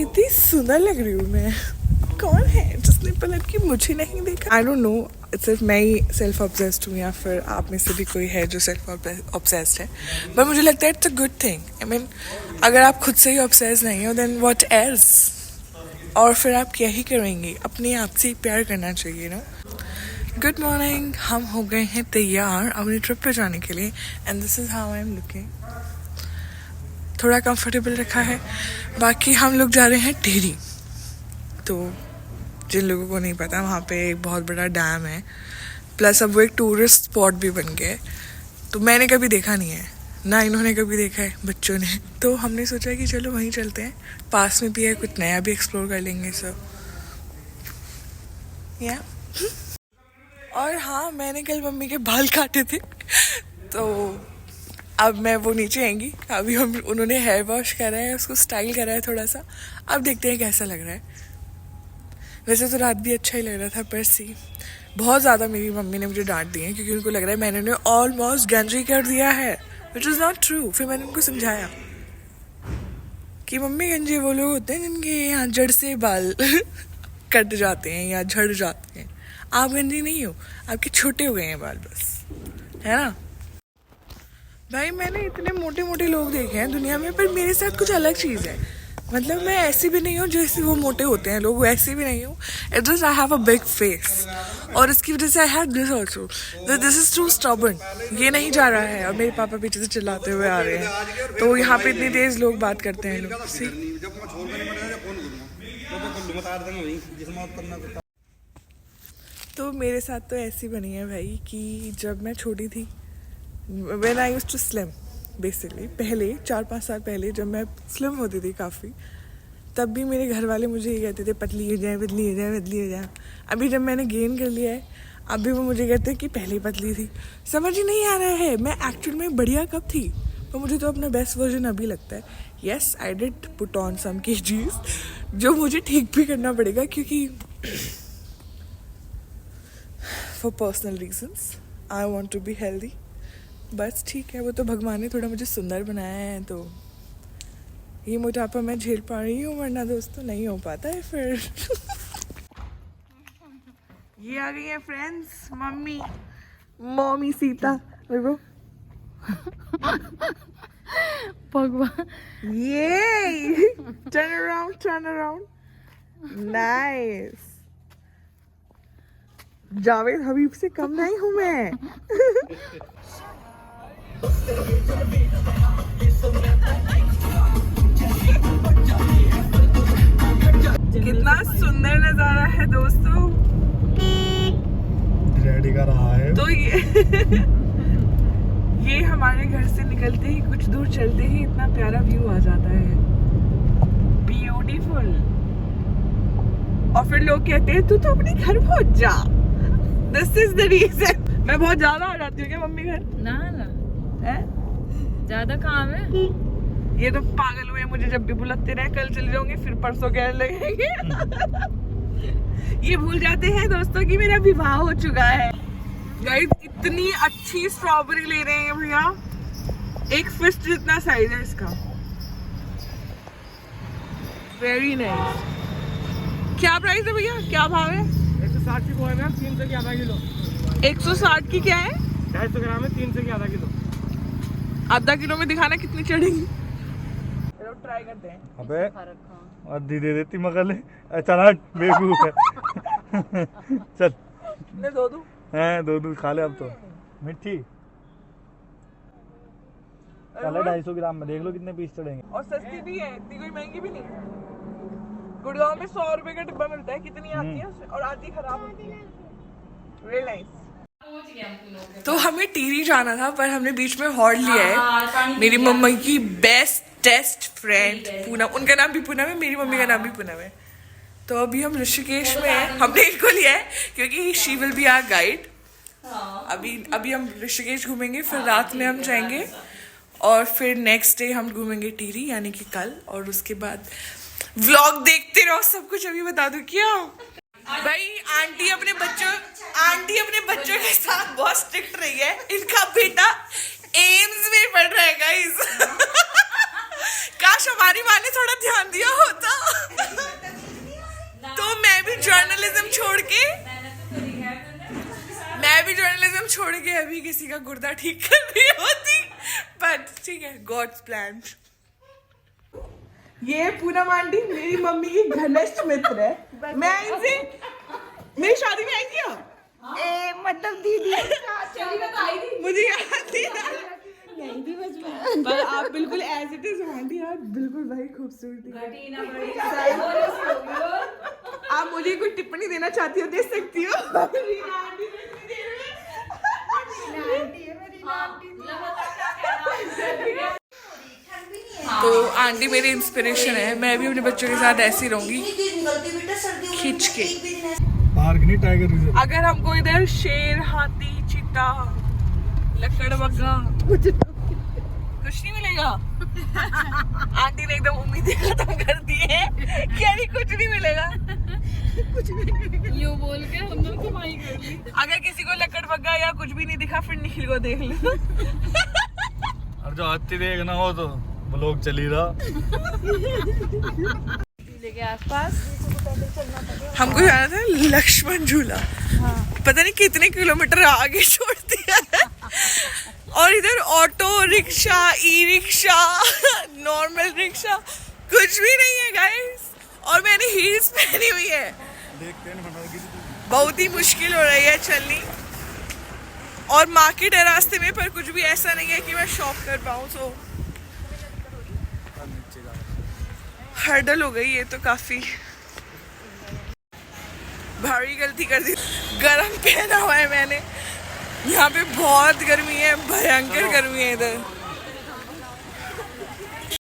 कितनी सुंदर लग रही हूँ मैं। कौन है जिसने पलट के मुझे नहीं देखा? आई डोंट नो, सिर्फ मैं ही सेल्फ ऑब्सेस्ड हूँ या फिर आप में से भी कोई है जो सेल्फ ऑब्सेस्ड है, बट मुझे लगता है it's a good thing. I mean अगर आप खुद से ही ऑब्सेस्ड नहीं हो देन व्हाट एल्स, और फिर आप क्या ही करेंगे? अपने आप से ही प्यार करना चाहिए ना। गुड मॉर्निंग, हम हो गए हैं तैयार अपनी ट्रिप पे जाने के लिए and this is how I am looking. थोड़ा कंफर्टेबल रखा है। बाकी हम लोग जा रहे हैं टिहरी। तो जिन लोगों को नहीं पता, वहाँ पे एक बहुत बड़ा डैम है, प्लस अब वो एक टूरिस्ट स्पॉट भी बन गया है। तो मैंने कभी देखा नहीं है, ना इन्होंने कभी देखा है बच्चों ने, तो हमने सोचा कि चलो वहीं चलते हैं, पास में भी है, कुछ नया भी एक्सप्लोर कर लेंगे सब। या और हाँ, मैंने कल मम्मी के बाल काटे थे तो अब मैं वो नीचे आएंगी। अभी हम उन्होंने हेयर वॉश करा है, उसको स्टाइल करा है थोड़ा सा, अब देखते हैं कैसा लग रहा है। वैसे तो रात भी अच्छा ही लग रहा था, पर सी बहुत ज़्यादा मेरी मम्मी ने मुझे डांट दी है क्योंकि उनको लग रहा है मैंने उन्हें ऑलमोस्ट गंजी कर दिया है, विच इज़ नॉट ट्रू। फिर मैंने उनको समझाया कि मम्मी, गंजे वो लोग होते हैं जिनके यहाँ जड़ से बाल कट जाते हैं या झड़ जाते हैं, आप गंजी नहीं हो, आपके छोटे हो गए हैं बाल बस, है ना भाई। मैंने इतने मोटे मोटे लोग देखे हैं दुनिया में, पर मेरे साथ कुछ अलग चीज़ है। मतलब मैं ऐसी भी नहीं हूँ जैसे वो मोटे होते हैं लोग, वैसे भी नहीं हूँ। It just I have a big face, और इसकी वजह से I have this also, this is too stubborn. ये नहीं जा रहा है और मेरे पापा पीछे से चिल्लाते हुए आ रहे हैं, तो यहाँ पे इतनी तेज लोग बात करते हैं लोग। तो मेरे साथ तो ऐसी बनी है भाई कि जब मैं छोटी थी, when I used to slim basically, पहले 4-5 साल पहले जब मैं स्लिम होती थी काफ़ी, तब भी मेरे घर वाले मुझे ये कहते थे पतली हो जाए, पतली हो जाए, पतली हो जाए। अभी जब मैंने गेन कर लिया है, अभी वो मुझे कहते हैं कि पहले पतली थी। समझ ही नहीं आ रहा है मैं एक्चुअल में बढ़िया कब थी, पर मुझे तो अपना बेस्ट वर्जन अभी लगता है। Yes, I did put on some KGs जो मुझे ठीक भी करना पड़ेगा, क्योंकि for personal reasons I want to be healthy. बस ठीक है, वो तो भगवान ने थोड़ा मुझे सुंदर बनाया है, तो ये मोटापा मैं झेल पा रही हूँ, वरना दोस्तों नहीं हो पाता है फिर। ये आ गई है फ्रेंड्स, मम्मी सीता, देखो भगवान। ये टर्न अराउंड, नाइस। जावेद हबीब से कम नहीं हूँ मैं। कितना सुंदर नजारा है दोस्तों, रेडी का रहा है। तो ये हमारे घर से निकलते ही कुछ दूर चलते ही इतना प्यारा व्यू आ जाता है, ब्यूटीफुल। और फिर लोग कहते हैं तू तो अपने घर पहुंच जा, दिस इज द रीजन। मैं बहुत ज्यादा आ जाती हूँ क्या मम्मी घर? ना है ज्यादा काम है। ये तो पागल हुए, मुझे जब भी बुलाते रहे, कल चले जाऊंगी फिर परसों कहने लगेंगे। ये भूल जाते हैं दोस्तों कि मेरा विवाह हो चुका है। गाइस, इतनी अच्छी स्ट्रॉबेरी ले रहे हैं भैया, एक फिस्ट जितना साइज है इसका, वेरी नाइस। क्या प्राइस है भैया, क्या भाव है? 160 की वो है मैम, 300 की आधा किलो। 160 की क्या है? 250 ग्राम है, 300 की आधा किलो। आधा किलो में दिखाना कितनी चढ़ेगी, चलो ट्राई करते हैं। अबे आधी दे देती मगल, चल हट बेवकूफ है। चल मैं दो दूं? हैं, दो खा ले अब तो। मिठी चल 250 ग्राम में, देख लो कितने पीस चढ़ेंगे। और सस्ती भी है, इतनी कोई महंगी भी नहीं। गुड़गांव में 100 रुपए का डिब्बा मिलता है, कितनी आती है और आधी खराब होती है। Real nice. तो हमें टिहरी जाना था, पर हमने बीच में हॉल्ट लिया है। मेरी मम्मा की बेस्ट फ्रेंड पूनम, उनका नाम भी पूनम है, मेरी मम्मी का नाम भी पूनम है। तो अभी हम ऋषिकेश में हैं, हमने इनको लिया है क्योंकि she will be our guide. अभी हम ऋषिकेश घूमेंगे, फिर रात में हम जाएंगे और फिर नेक्स्ट डे हम घूमेंगे टिहरी, यानी कि कल। और उसके बाद व्लॉग देखते रहो, सब कुछ अभी बता दूं क्या भाई। आंटी अपने बच्चों के साथ बहुत स्ट्रिक्ट रही है। इनका बेटा एम्स में पढ़ रहा है गाइस। काश हमारी माँ ने थोड़ा ध्यान दिया होता। जर्नलिज्म छोड़ के अभी किसी का गुर्दा ठीक कर रही होती, बट ठीक है, गॉड्स प्लान। ये पूनम आंटी मेरी मम्मी की घनिष्ठ मित्र है। मैं इनसे मेरी शादी में आई थी आप? मतलब दीदी मुझे याद नहीं पर आप बिल्कुल एज इट इज आंटी यार, बिल्कुल भाई खूबसूरती। आप मुझे कोई टिप्पणी देना चाहती हो, दे सकती हो। तो आंटी मेरी इंस्पिरेशन है, मैं भी अपने बच्चों के साथ ऐसी रहूंगी, खींच के। पार्क नहीं, टाइगर रिजर्व। अगर हमको इधर शेर, हाथी, चीता, लकड़बग्गा कुछ नहीं मिलेगा। आंटी ने एकदम उम्मीदें खत्म कर दी है कि अभी कुछ नहीं मिलेगा। यूं बोल के हमने कमाई कर ली। अगर किसी को लकड़बग्गा या कुछ भी नहीं दिखा, फिर निखिल को देख लो। और जो हाथी देखना हो तो ब्लॉग चली रहा। के आसपास हमको जाना था लक्ष्मण झूला। पता नहीं कितने किलोमीटर आगे छोड़ दिया है। और इधर auto rickshaw, e rickshaw, normal rickshaw कुछ भी नहीं है गाइस। और मैंने हील्स पहनी हुई है, बहुत ही मुश्किल हो रही है चलनी। और मार्केट है रास्ते में, पर कुछ भी ऐसा नहीं है कि मैं शॉप कर पाऊँ। तो हर्डल हो गई है, तो काफी भारी गलती कर दी। गरम पहना हुआ है मैंने, यहाँ पे बहुत गर्मी है, भयंकर गर्मी है इधर।